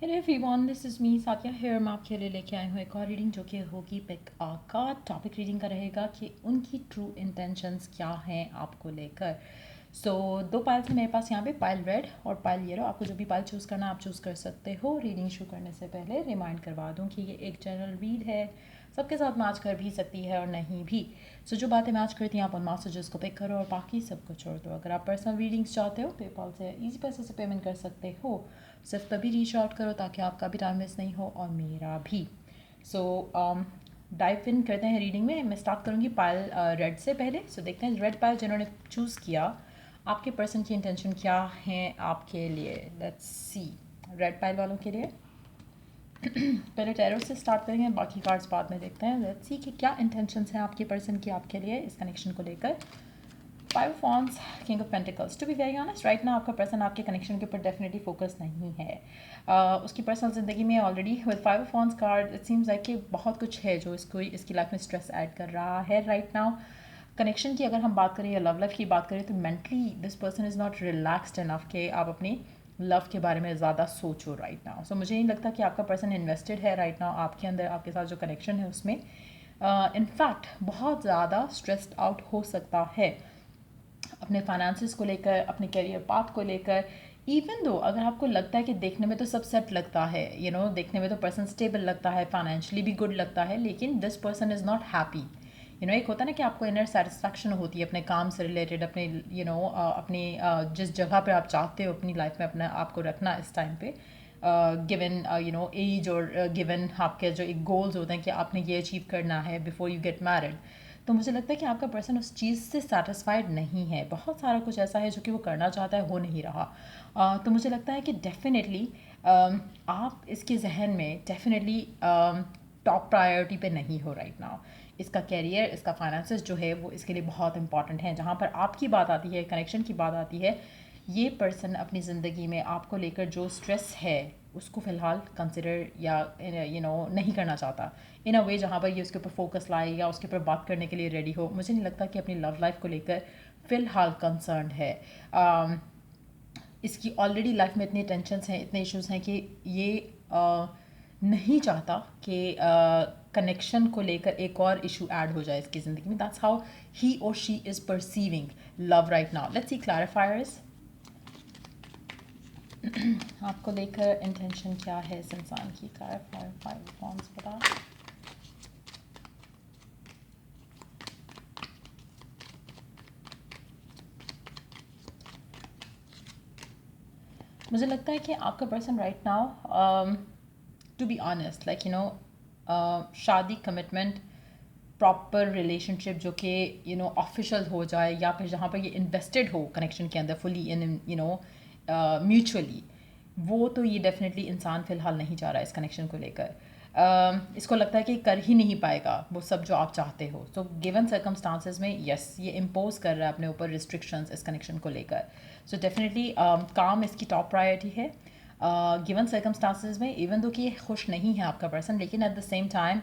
Hello everyone, this is me Sathiya here. मैं आपके लिए लेके आई हूँ एक और रीडिंग जो कि होगी पिक का टॉपिक रीडिंग का रहेगा कि उनकी ट्रू इंटेंशंस क्या हैं आपको लेकर। दो पाइल्स हैं मेरे पास यहाँ पे, पाइल रेड और पाइल येलो। आपको जो भी पाइल चूज़ करना आप चूज़ कर सकते हो। रीडिंग शुरू करने से पहले रिमाइंड करवा दूँ कि ये एक जनरल रीड है, सबके साथ मैच कर भी सकती है और नहीं भी। जो बातें मैच करती हैं आप उन मैसेजेस को पिक करो और बाकी सबको छोड़ दो। अगर आप पर्सनल रीडिंग्स चाहते हो पेपाल से ईजी पैसे से पेमेंट कर सकते हो। सिर्फ तभी रीच आउट करो ताकि आपका भी टाइम वेस्ट नहीं हो और मेरा भी। सो डाइव इन करते हैं रीडिंग में। मैं स्टार्ट करूँगी पायल रेड से पहले। देखते हैं रेड पायल जिन्होंने चूज़ किया, आपके पर्सन की इंटेंशन क्या है आपके लिए। लेट्स सी रेड पायल वालों के लिए। पहले टैरो से स्टार्ट करेंगे, बाकी कार्ड्स बाद में देखते हैं। लेट्स सी कि क्या इंटेंशंस हैं आपके पर्सन की आपके लिए इस कनेक्शन को लेकर। Five of wands, king of pentacles. To be very honest, right ना आपका पर्सन आपके कनेक्शन के ऊपर डेफिनेटली फोकस नहीं है। उसकी पर्सनल ज़िंदगी में already with five of wands card it seems like कि बहुत कुछ है जो इसकी लाइफ में स्ट्रेस ऐड कर रहा है राइट नाउ। कनेक्शन की अगर हम बात करें या लव लाइफ की बात करें तो mentally this person is not relaxed enough कि आप अपनी लव के बारे में ज़्यादा सोचो राइट नाउ। मुझे नहीं लगता कि आपका पर्सन इन्वेस्टेड है राइट नाउ आपके अंदर, आपके साथ जो कनेक्शन है उसमें। इनफैक्ट बहुत ज़्यादा स्ट्रेस्ड आउट हो सकता है अपने फाइनेंसिस को लेकर, अपने करियर पाथ को लेकर। इवन दो अगर आपको लगता है कि देखने में तो सब सेट लगता है, देखने में तो पर्सन स्टेबल लगता है, फाइनेंशियली भी गुड लगता है, लेकिन this person is not happy. एक होता है ना कि आपको इनर सेटिस्फैक्शन होती है अपने काम से रिलेटेड, अपने अपनी जिस जगह पे आप चाहते हो अपनी लाइफ में अपने आप को रखना इस टाइम पे, गिवन एज और गिवन आपके जो एक गोल्स होते हैं कि आपने ये अचीव करना है बिफोर यू गेट मैरिड। तो मुझे लगता है कि आपका पर्सन उस चीज़ से सेटिस्फाइड नहीं है। बहुत सारा कुछ ऐसा है जो कि वो करना चाहता है, हो नहीं रहा। तो मुझे लगता है कि डेफिनेटली आप इसके जहन में डेफिनेटली टॉप प्रायोरिटी पे नहीं हो राइट नाउ। इसका कैरियर, इसका फाइनेंसेस जो है वो इसके लिए बहुत इंपॉर्टेंट है। जहाँ पर आपकी बात आती है, कनेक्शन की बात आती है, ये पर्सन अपनी ज़िंदगी में आपको लेकर जो स्ट्रेस है उसको फ़िलहाल कंसिडर या नहीं करना चाहता इन अ वे जहाँ पर ये उसके ऊपर फोकस लाए या उसके ऊपर बात करने के लिए रेडी हो। मुझे नहीं लगता कि अपनी लव लाइफ को लेकर फ़िलहाल कंसर्न है। इसकी ऑलरेडी लाइफ में इतने टेंशन्स हैं, इतने इश्यूज हैं कि ये नहीं चाहता कि कनेक्शन को लेकर एक और इशू ऐड हो जाए इसकी ज़िंदगी में। दैट्स हाउ ही और she is perceiving love right now. Let's see clarifiers. आपको लेकर इंटेंशन क्या है इस इंसान की। क्लैरिफायर फाइव फॉर्म्स बता। मुझे लगता है कि आपका person right now, to be honest, like शादी, कमिटमेंट, प्रॉपर रिलेशनशिप जो कि ऑफिशियल हो जाए या फिर जहाँ पर ये इन्वेस्टेड हो कनेक्शन के अंदर फुली इन म्यूचुअली, वो तो ये डेफिनेटली इंसान फ़िलहाल नहीं चाह रहा है इस कनेक्शन को लेकर। इसको लगता है कि कर ही नहीं पाएगा वो सब जो आप चाहते हो। गिवन सर्कमस्टांसेस में यस ये इम्पोज कर रहा है अपने ऊपर रिस्ट्रिक्शंस इस कनेक्शन को लेकर। डेफिनेटली काम इसकी टॉप प्रायोरिटी है गिवन सर्कमस्टांसेस में। इवन दो कि ये खुश नहीं है आपका पर्सन, लेकिन एट द सेम टाइम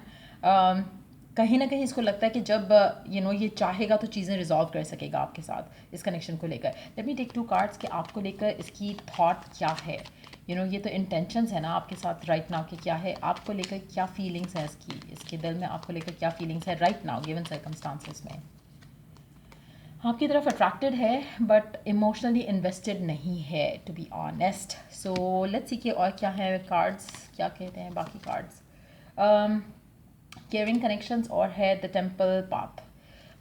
कहीं ना कहीं इसको लगता है कि जब ये चाहेगा तो चीज़ें रिजॉल्व कर सकेगा आपके साथ इस कनेक्शन को लेकर। Let me take two cards कि आपको लेकर इसकी थॉट क्या है। ये तो इंटेंशंस है ना आपके साथ राइट नाउ कि क्या है आपको लेकर, क्या फीलिंग्स हैं इसके दिल में आपको लेकर, क्या फीलिंग्स है राइट नाउ गिवन सर्कमस्टांसेस में। आपकी तरफ अट्रैक्टेड है बट इमोशनली इन्वेस्टेड नहीं है to be honest. Let's see कि और क्या है कार्ड्स क्या कहते हैं बाकी कार्ड्स। केयरिंग कनेक्शंस और है द टेम्पल पाथ।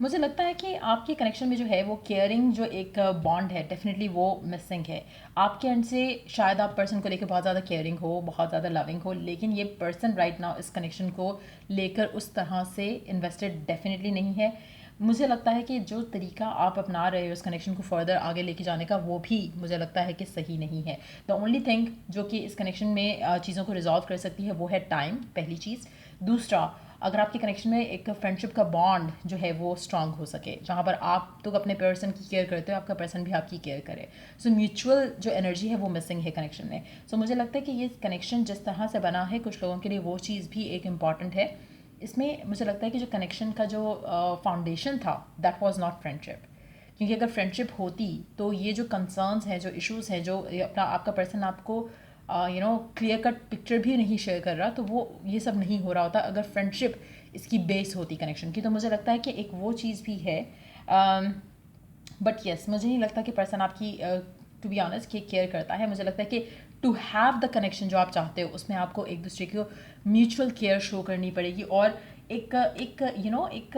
मुझे लगता है कि आपके कनेक्शन में जो है वो केयरिंग जो एक बॉन्ड है डेफिनेटली वो मिसिंग है आपके एंड से। शायद आप पर्सन को लेकर बहुत ज़्यादा केयरिंग हो, बहुत ज़्यादा लविंग हो, लेकिन ये पर्सन राइट नाउ इस कनेक्शन को लेकर उस तरह से इन्वेस्टेड डेफिनेटली नहीं है। मुझे लगता है कि जो तरीका आप अपना रहे हो इस कनेक्शन को फर्दर आगे लेके जाने का वो भी मुझे लगता है कि सही नहीं है। द ओनली थिंग जो कि इस कनेक्शन में चीज़ों को रिजॉल्व कर सकती है वो है टाइम, पहली चीज़। दूसरा, अगर आपके कनेक्शन में एक फ्रेंडशिप का बॉन्ड जो है वो स्ट्रांग हो सके, जहाँ पर आप तो अपने पर्सन की केयर करते हो, आपका पर्सन भी आपकी केयर करे। म्यूचुअल जो एनर्जी है वो मिसिंग है कनेक्शन में। मुझे लगता है कि ये कनेक्शन जिस तरह से बना है कुछ लोगों के लिए वो चीज़ भी एक इम्पॉर्टेंट है इसमें। मुझे लगता है कि जो कनेक्शन का जो फाउंडेशन था दैट वाज नॉट फ्रेंडशिप। क्योंकि अगर फ्रेंडशिप होती तो ये जो कंसर्न्स हैं, जो इश्यूज़ हैं, जो ये अपना आपका पर्सन आपको क्लियर कट पिक्चर भी नहीं शेयर कर रहा, तो वो ये सब नहीं हो रहा होता अगर फ्रेंडशिप इसकी बेस होती कनेक्शन की। तो मुझे लगता है कि एक वो चीज़ भी है। बट येस, मुझे नहीं लगता कि पर्सन आपकी टू बी ऑनेस्ट कि केयर करता है। मुझे लगता है कि टू हैव द कनेक्शन जो आप चाहते हो उसमें आपको एक दूसरे को म्यूचुअल केयर शो करनी पड़ेगी, और एक एक एक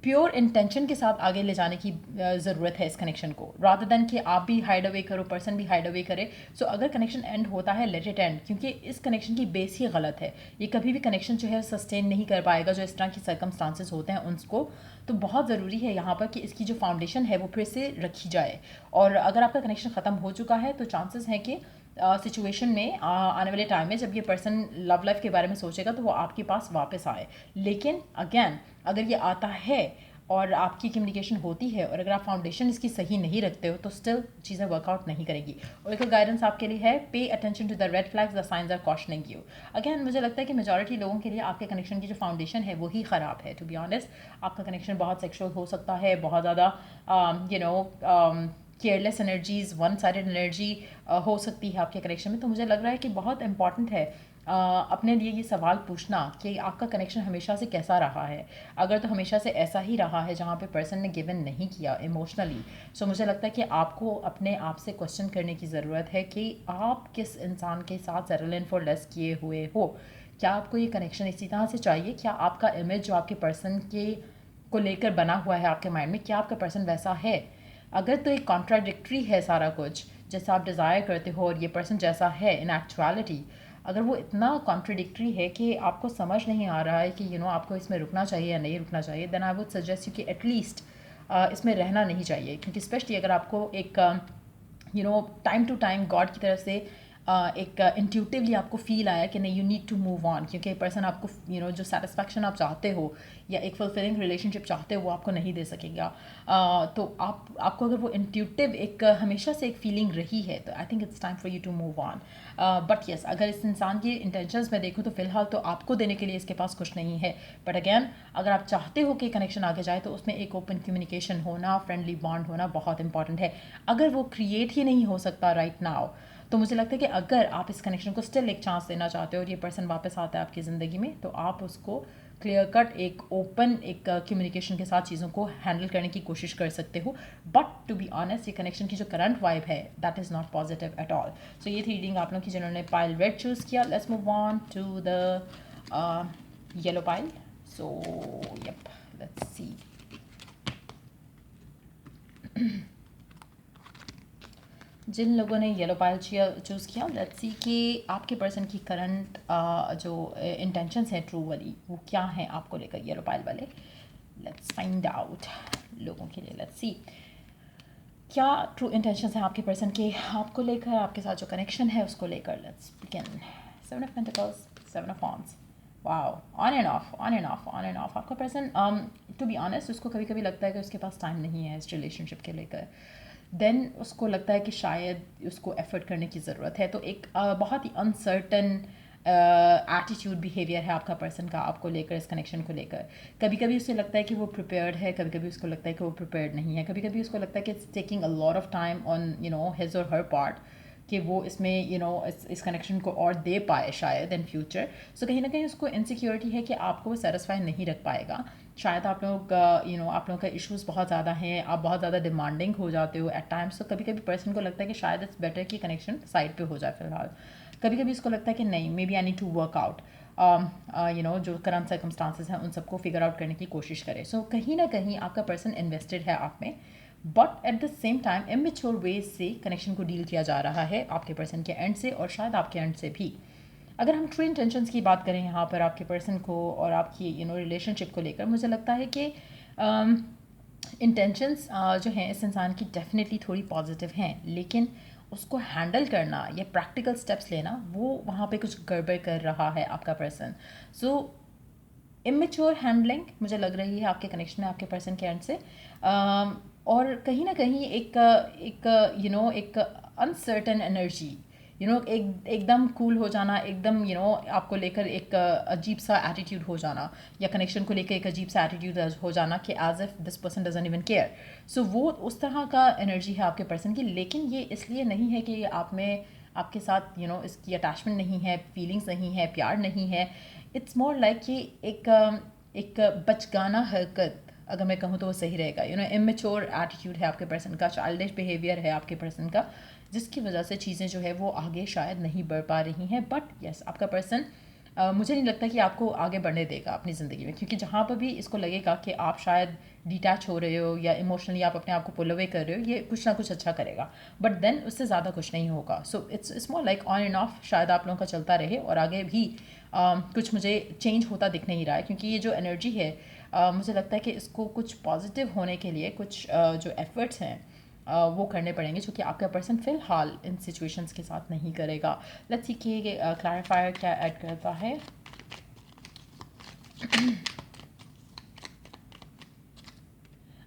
प्योर इंटेंशन के साथ आगे ले जाने की ज़रूरत है इस कनेक्शन को, रादर देन कि आप भी हाइड अवे करो, पर्सन भी हाइड अवे करे। सो अगर कनेक्शन एंड होता है, लेट इट एंड, क्योंकि इस कनेक्शन की बेस ही गलत है। ये कभी भी कनेक्शन जो है सस्टेन नहीं कर पाएगा, जो इस तरह की सर्कमस्टांसेस होते हैं उनको। तो बहुत ज़रूरी है यहाँ पर कि इसकी जो फाउंडेशन है वो फिर से रखी जाए। और अगर आपका कनेक्शन ख़त्म हो चुका है तो चांसेस हैं कि सिचुएशन में आने वाले टाइम में जब ये पर्सन लव लाइफ के बारे में सोचेगा तो वो आपके पास वापस आए। लेकिन अगेन, अगर ये आता है और आपकी कम्युनिकेशन होती है और अगर आप फाउंडेशन इसकी सही नहीं रखते हो तो स्टिल चीज़ें वर्कआउट नहीं करेगी। और एक गाइडेंस आपके लिए है, pay attention to the red flags, the signs are cautioning you. Again, मुझे लगता है कि मेजॉरिटी लोगों के लिए आपके कनेक्शन की जो फाउंडेशन है वही ख़राब है। टू बी ऑनेस्ट, आपका कनेक्शन बहुत सेक्सुअल हो सकता है, बहुत ज़्यादा careless energies, one sided energy हो सकती है आपके कनेक्शन में। तो मुझे लग रहा है कि बहुत इंपॉर्टेंट है अपने लिए ये सवाल पूछना कि आपका कनेक्शन हमेशा से कैसा रहा है। अगर तो हमेशा से ऐसा ही रहा है जहाँ पे पर्सन ने गिवन नहीं किया इमोशनली, सो मुझे लगता है कि आपको अपने आप से क्वेश्चन करने की ज़रूरत है कि आप किस इंसान के साथ सेटल फॉर लेस किए हुए हो। क्या आपको ये कनेक्शन इसी तरह से चाहिए? क्या आपका इमेज जो आपके पर्सन के को लेकर बना हुआ है आपके माइंड में, क्या आपका पर्सन वैसा है? अगर तो एक कॉन्ट्राडिक्ट्री है सारा कुछ, जैसा आप डिज़ायर करते हो और ये पर्सन जैसा है इन एक्चुअलिटी, अगर वो इतना कॉन्ट्रडिक्टरी है कि आपको समझ नहीं आ रहा है कि आपको इसमें रुकना चाहिए या नहीं रुकना चाहिए, then I would suggest you कि एटलीस्ट इसमें रहना नहीं चाहिए। क्योंकि स्पेशली अगर आपको एक टाइम टू टाइम गॉड की तरफ से एक इंट्यूटिवली आपको फील आया कि नहीं, you need to move on, क्योंकि पर्सन आपको जो सेटिस्फैक्शन आप चाहते हो या एक फुलफिलिंग रिलेशनशिप चाहते हो वो आपको नहीं दे सकेगा। तो आपको अगर वो इंट्यूटिव एक हमेशा से एक फीलिंग रही है तो I think it's time for you to move on. But yes, अगर इस इंसान की इंटेंशंस में देखूँ तो फिलहाल तो आपको देने के लिए इसके पास कुछ नहीं है। बट अगैन, अगर आप चाहते हो कि कनेक्शन आगे जाए तो उसमें एक ओपन कम्युनिकेशन होना, फ्रेंडली बॉन्ड होना बहुत इंपॉर्टेंट है। अगर वो क्रिएट ही नहीं हो सकता राइट नाउ, तो मुझे लगता है कि अगर आप इस कनेक्शन को स्टिल एक चांस देना चाहते हो और ये पर्सन वापस आता है आपकी ज़िंदगी में, तो आप उसको क्लियर कट एक ओपन एक कम्युनिकेशन के साथ चीज़ों को हैंडल करने की कोशिश कर सकते हो। बट टू बी ऑनेस्ट, ये कनेक्शन की जो करंट वाइब है that is not positive at all. So ये थी रीडिंग आप लोगों की जिन्होंने पाइल रेड चूज़ किया। Let's move on to the yellow pile. So yup, let's see. जिन लोगों ने येलो पाइल चूज़ किया, लेट्स सी कि आपके पर्सन की करंट जो इंटेंशंस है ट्रू वाली, वो क्या है आपको लेकर, येलो पाइल वाले। लेट्स फाइंड आउट लोगों के लिए। लेट्स सी क्या ट्रू इंटेंशंस हैं आपके पर्सन के आपको लेकर, आपके साथ जो कनेक्शन है उसको लेकर। Let's begin. 7 of pentacles, 7 of wands. Wow, on end of, on end of, on end of. आपका पर्सन टू बी ऑनेस्ट उसको कभी कभी लगता है कि उसके पास टाइम नहीं है इस रिलेशनशिप के लेकर। देन उसको लगता है कि शायद उसको एफर्ट करने की ज़रूरत है। तो एक बहुत ही अनसर्टन एटीट्यूड बिहेवियर है आपका पर्सन का आपको लेकर, इस कनेक्शन को लेकर। कभी कभी उसे लगता है कि वो प्रिपेयर्ड है, कभी कभी उसको लगता है कि वो प्रिपेयर्ड नहीं है, कभी कभी उसको लगता है कि it's taking a lot of time on his और हर पार्ट कि वो इसमें इस कनेक्शन को और दे पाए शायद इन फ्यूचर। सो कहीं ना कहीं उसको इनसिक्योरिटी है कि आपको वो सेटिस्फाई नहीं रख पाएगा। शायद आप लोग आप लोगों का इश्यूज़ बहुत ज़्यादा हैं, आप बहुत ज़्यादा डिमांडिंग हो जाते हो एट टाइम्स। तो कभी कभी पर्सन को लगता है कि शायद इट्स बेटर कि कनेक्शन साइड पे हो जाए फ़िलहाल। कभी कभी उसको लगता है कि नहीं, maybe I need to work out, जो करंट सर्कमस्टांसेस हैं उन सबको फिगर आउट करने की कोशिश करें। सो कहीं ना कहीं आपका पर्सन इन्वेस्टेड है आप में, but at the same time immature ways से कनेक्शन को डील किया जा रहा है आपके पर्सन के एंड से और शायद आपके एंड से भी। अगर हम ट्रू इंटेंशंस की बात करें यहाँ पर आपके पर्सन को और आपकी रिलेशनशिप को लेकर, मुझे लगता है कि इंटेंशंस जो हैं इस इंसान की डेफिनेटली थोड़ी पॉजिटिव हैं, लेकिन उसको हैंडल करना या प्रैक्टिकल स्टेप्स लेना, वो वहाँ पे कुछ गड़बड़ कर रहा है आपका पर्सन। सो इमेच्योर हैंडलिंग मुझे लग रही है आपके कनेक्शन में आपके पर्सन के एंड से। और कहीं ना कहीं एक एक अनसर्टन एनर्जी, एकदम कूल हो जाना, एकदम आपको लेकर एक अजीब सा एटीट्यूड हो जाना, या कनेक्शन को लेकर एक अजीब सा एटीट्यूड हो जाना कि as if this person doesn't even care. So वो उस तरह का एनर्जी है आपके पर्सन की, लेकिन ये इसलिए नहीं है कि ये आप में आपके साथ इसकी अटैचमेंट नहीं है, फीलिंग्स नहीं है, प्यार नहीं है। इट्स मोर लाइक कि एक बचकाना हरकत, अगर मैं कहूँ तो वो सही रहेगा। इमेच्योर एटीट्यूड है आपके पर्सन का, चाइल्डिश बिहेवियर है आपके पर्सन का, जिसकी वजह से चीज़ें जो है वो आगे शायद नहीं बढ़ पा रही हैं। बट यस, आपका पर्सन मुझे नहीं लगता कि आपको आगे बढ़ने देगा अपनी ज़िंदगी में, क्योंकि जहाँ पर भी इसको लगेगा कि आप शायद डिटैच हो रहे हो या इमोशनली आप अपने आप को पुल अवे कर रहे हो, ये कुछ ना कुछ अच्छा करेगा, बट देन उससे ज़्यादा कुछ नहीं होगा। So it's more like on end of शायद आप लोगों का चलता रहे, और आगे भी कुछ मुझे चेंज होता दिख नहीं रहा है, क्योंकि ये जो एनर्जी है मुझे लगता है कि इसको कुछ पॉजिटिव होने के लिए कुछ जो एफर्ट्स हैं वो करने पड़ेंगे, जो कि आपका पर्सन फ़िलहाल इन सिचुएशंस के साथ नहीं करेगा। लेट्स सी कि क्लैरिफायर क्या ऐड करता है।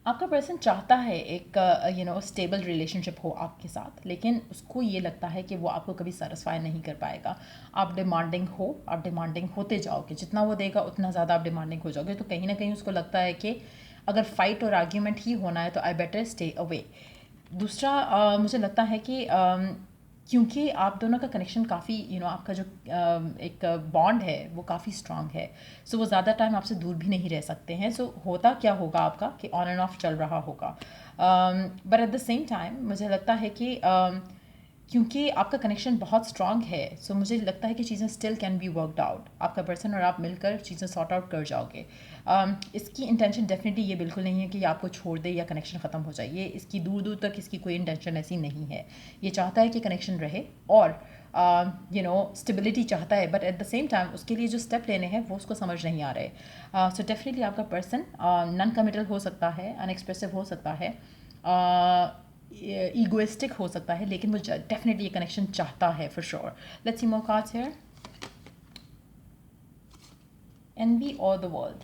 आपका पर्सन चाहता है एक स्टेबल रिलेशनशिप हो आपके साथ, लेकिन उसको ये लगता है कि वो आपको कभी सेटिस्फाई नहीं कर पाएगा। आप डिमांडिंग होते जाओगे, जितना वो देगा उतना ज़्यादा आप डिमांडिंग हो जाओगे, तो कहीं ना कहीं उसको लगता है कि अगर फाइट और आर्ग्यूमेंट ही होना है तो आई बेटर स्टे अवे। दूसरा मुझे लगता है कि क्योंकि आप दोनों का कनेक्शन काफ़ी आपका जो एक बॉन्ड है वो काफ़ी स्ट्रांग है, सो वो ज़्यादा टाइम आपसे दूर भी नहीं रह सकते हैं। सो होता क्या होगा आपका कि ऑन एंड ऑफ चल रहा होगा, but at the same time मुझे लगता है कि क्योंकि आपका कनेक्शन बहुत स्ट्रांग है, सो मुझे लगता है कि चीज़ें still can be worked out. आपका पर्सन और आप मिलकर चीज़ें सॉर्ट आउट कर जाओगे। इसकी इंटेंशन डेफिनेटली ये बिल्कुल नहीं है कि आपको छोड़ दे या कनेक्शन ख़त्म हो जाए, ये इसकी दूर दूर तक इसकी कोई इंटेंशन ऐसी नहीं है। ये चाहता है कि कनेक्शन रहे और स्टेबिलिटी चाहता है, but at the same time उसके लिए जो स्टेप लेने हैं वो उसको समझ नहीं आ रहे। सो डेफिनेटली आपका पर्सन नॉन कमिटल हो सकता है, अनएक्सप्रेसिव हो सकता है, ईगोइस्टिक हो सकता है, लेकिन वो डेफिनेटली ये कनेक्शन चाहता है for sure. Let's see more cards here. Envy और द वर्ल्ड।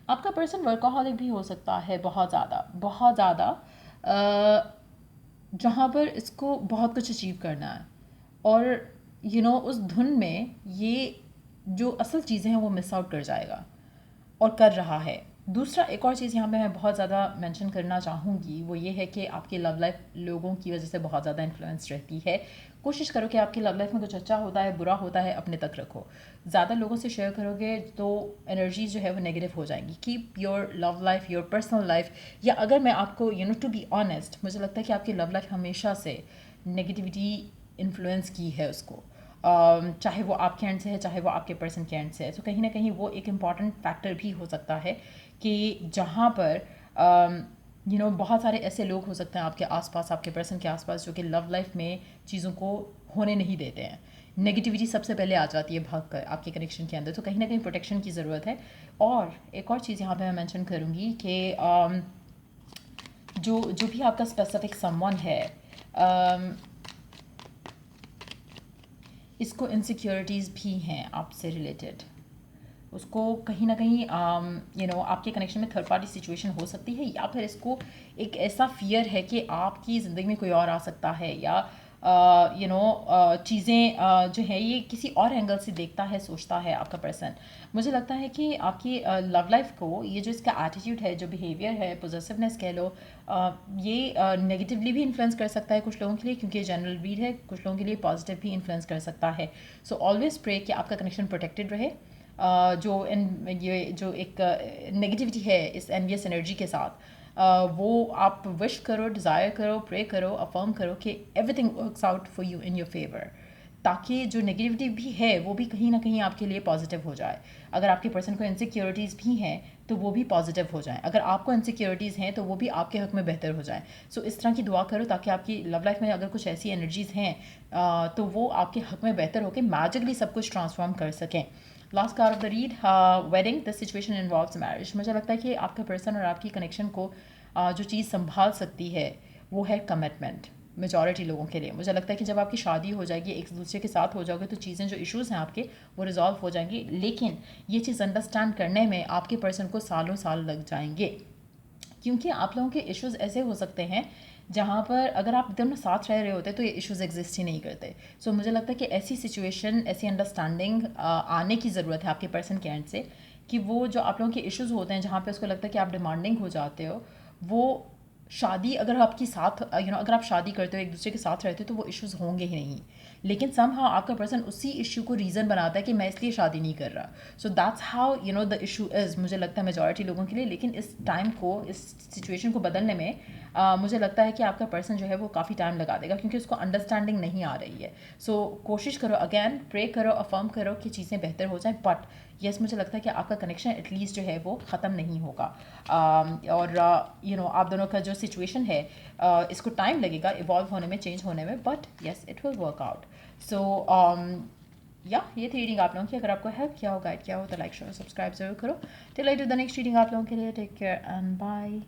आपका पर्सन वर्कaholic भी हो सकता है, बहुत ज़्यादा, जहाँ पर इसको बहुत कुछ अचीव करना है, और उस धुन में ये जो असल चीज़ें हैं वो मिस आउट कर जाएगा और कर रहा है। दूसरा एक और चीज़ यहाँ पे मैं बहुत ज़्यादा मेंशन करना चाहूँगी, वो ये है कि आपकी लव लाइफ लोगों की वजह से बहुत ज़्यादा इन्फ्लुएंस रहती है। कोशिश करो कि आपकी लव लाइफ में कुछ अच्छा होता है, बुरा होता है, अपने तक रखो। ज़्यादा लोगों से शेयर करोगे तो एनर्जी जो है वो नेगेटिव हो जाएंगी। Keep your love life, your personal life, या अगर मैं आपको टू बी ऑनेस्ट, मुझे लगता है कि आपकी लव लाइफ हमेशा से नेगेटिविटी इन्फ्लुएंस की है उसको, चाहे वो आपके एंड से है, चाहे वो आपके पर्सन के एंड से है। तो कहीं ना कहीं वो एक इम्पॉर्टेंट फैक्टर भी हो सकता है कि जहाँ पर बहुत सारे ऐसे लोग हो सकते हैं आपके आसपास, आपके पर्सन के आसपास, जो कि लव लाइफ में चीज़ों को होने नहीं देते हैं। नेगेटिविटी सबसे पहले आ जाती है भाग कर आपके कनेक्शन के अंदर, तो कहीं ना कहीं प्रोटेक्शन की ज़रूरत है। और एक और चीज़ यहाँ पे मैं मेंशन करूँगी कि जो भी आपका स्पेसिफिक समवन है, इसको इनसिक्योरिटीज़ भी हैं आपसे रिलेटेड। उसको कहीं ना कहीं आपके कनेक्शन में थर्ड पार्टी सिचुएशन हो सकती है, या फिर इसको एक ऐसा फियर है कि आपकी ज़िंदगी में कोई और आ सकता है, या चीज़ें जो है ये किसी और एंगल से देखता है, सोचता है आपका पर्सन। मुझे लगता है कि आपकी लव लाइफ को ये जो इसका एटीट्यूड है, जो बिहेवियर है, पोजेसिवनेस कह लो, ये नेगेटिवली भी इन्फ्लुएंस कर सकता है कुछ लोगों के लिए, क्योंकि ये जनरल रीड है। कुछ लोगों के लिए पॉजिटिव भी इन्फ्लुएंस कर सकता है। सो ऑलवेज प्रे कि आपका कनेक्शन प्रोटेक्टेड रहे। ये जो एक नेगेटिविटी है इस एनवियस एनर्जी के साथ, वो आप विश करो, डिज़ायर करो, प्रे करो, अफर्म करो कि everything works out for you in your favour, ताकि जो नेगेटिविटी भी है वो भी कहीं ना कहीं आपके लिए पॉजिटिव हो जाए। अगर आपके पर्सन को इनसिक्योरिटीज़ भी हैं तो वो भी पॉजिटिव हो जाएं, अगर आपको इनसिक्योरिटीज़ हैं तो वो भी आपके हक में बेहतर हो जाए। सो इस तरह की दुआ करो ताकि आपकी लव लाइफ में अगर कुछ ऐसी एनर्जीज़ हैं तो वो आपके हक में बेहतर होकर मैजिकली सब कुछ ट्रांसफॉर्म कर सकें। Last card of the read, wedding. This situation involves marriage. मुझे लगता है कि आपका पर्सन और आपकी कनेक्शन को जो चीज़ संभाल सकती है वो है कमिटमेंट। मेजॉरिटी लोगों के लिए मुझे लगता है कि जब आपकी शादी हो जाएगी, एक दूसरे के साथ हो जाओगे, तो चीज़ें जो इश्यूज़ हैं आपके वो रिजॉल्व हो जाएंगी, लेकिन ये चीज़ अंडरस्टैंड करने में आपके पर्सन को सालों साल लग जाएंगे, क्योंकि आप लोगों के इश्यूज़ ऐसे हो सकते हैं जहाँ पर अगर आप दोनों साथ रह रहे होते तो ये इश्यूज़ एग्जिस्ट ही नहीं करते। सो मुझे लगता है कि ऐसी सिचुएशन, ऐसी अंडरस्टैंडिंग आने की ज़रूरत है आपके पर्सन के एंड से, कि वो जो आप लोगों के इश्यूज़ होते हैं जहाँ पे उसको लगता है कि आप डिमांडिंग हो जाते हो, वो शादी अगर आपकी साथ अगर आप शादी करते हो, एक दूसरे के साथ रहते हो, तो वो इश्यूज़ होंगे ही नहीं। लेकिन समहाउ आपका पर्सन उसी इशू को रीज़न बनाता है कि मैं इसलिए शादी नहीं कर रहा। So that's how the issue is, मुझे लगता है मेजॉरिटी लोगों के लिए। लेकिन इस टाइम को, इस सिचुएशन को बदलने में मुझे लगता है कि आपका पर्सन जो है वो काफ़ी टाइम लगा देगा, क्योंकि उसको अंडरस्टैंडिंग नहीं आ रही है। सो कोशिश करो, अगैन प्रे करो, अफर्म करो कि चीज़ें बेहतर हो जाएं। बट यस, मुझे लगता है कि आपका कनेक्शन एटलीस्ट जो है वो ख़त्म नहीं होगा। और आप दोनों का जो सिचुएशन है, इसको टाइम लगेगा इवॉल्व होने में, चेंज होने में, but yes it will work out. So या ये थी रीडिंग आप लोगों की। अगर आपको हेल्प किया हो, गाइड किया हो, तो लाइक शेयर सब्सक्राइब जरूर करो। Till I do the next reading आप लोगों के लिए, टेक केयर एंड बाय।